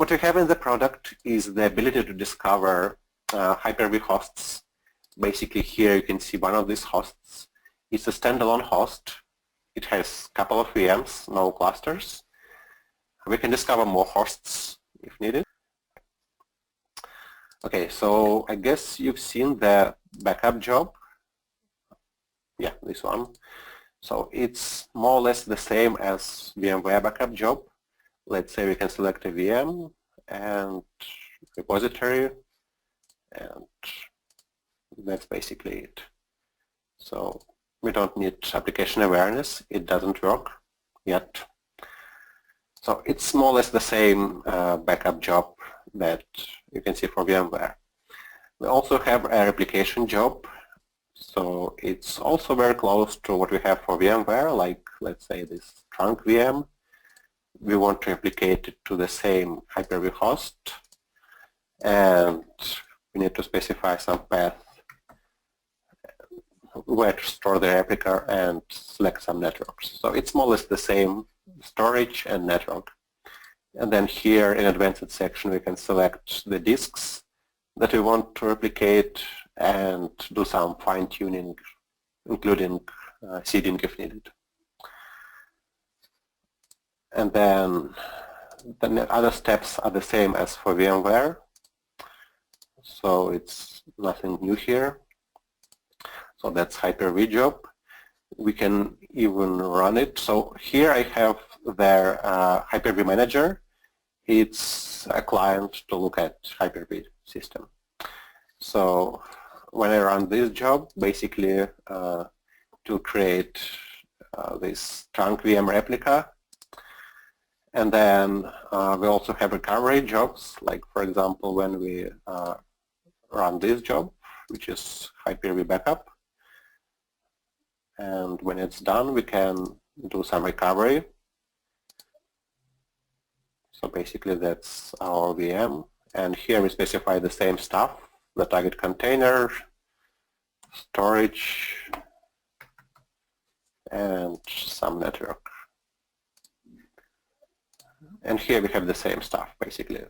what we have in the product is the ability to discover Hyper-V hosts. Basically here you can see one of these hosts. It's a standalone host. It has a couple of VMs, no clusters. We can discover more hosts if needed. Okay, so I guess you've seen the backup job. Yeah, this one. So it's more or less the same as VMware backup job. Let's say we can select a VM and repository, and that's basically it. So we don't need application awareness. It doesn't work yet. So it's more or less the same backup job that you can see for VMware. We also have a replication job. So it's also very close to what we have for VMware, like let's say this trunk VM. We want to replicate it to the same Hyper-V host, and we need to specify some path where to store the replica and select some networks. So it's more or less the same storage and network. And then here in advanced section we can select the disks that we want to replicate and do some fine-tuning, including seeding if needed. And then the other steps are the same as for VMware. So it's nothing new here. So that's Hyper-V job. We can even run it. So here I have their Hyper-V manager. It's a client to look at Hyper-V system. So when I run this job, basically to create this trunk VM replica. And then we also have recovery jobs, like for example when we run this job, which is Hyper-V backup. And when it's done, we can do some recovery. So basically that's our VM. And here we specify the same stuff, the target container, storage, and some network. And here we have the same stuff, basically.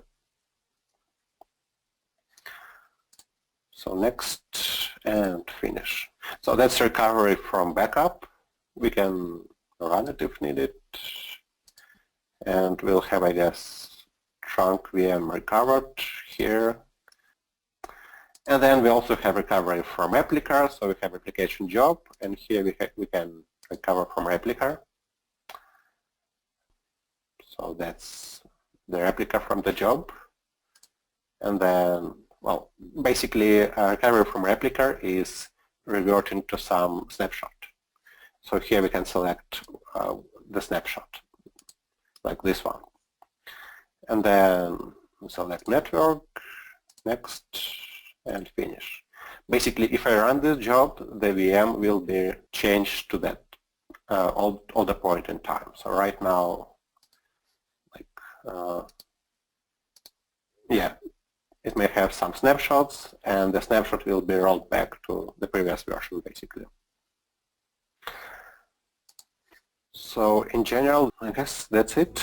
So next and finish. So that's recovery from backup. We can run it if needed. And we'll have, I guess, trunk VM recovered here. And then we also have recovery from replica. So we have replication job, and here we can recover from replica. So that's the replica from the job. And then, well, basically recovery from replica is reverting to some snapshot. So here we can select the snapshot, like this one. And then select network, next, and finish. Basically, if I run this job, the VM will be changed to that older point in time. So right now, yeah, it may have some snapshots, and the snapshot will be rolled back to the previous version, basically. So in general, I guess that's it.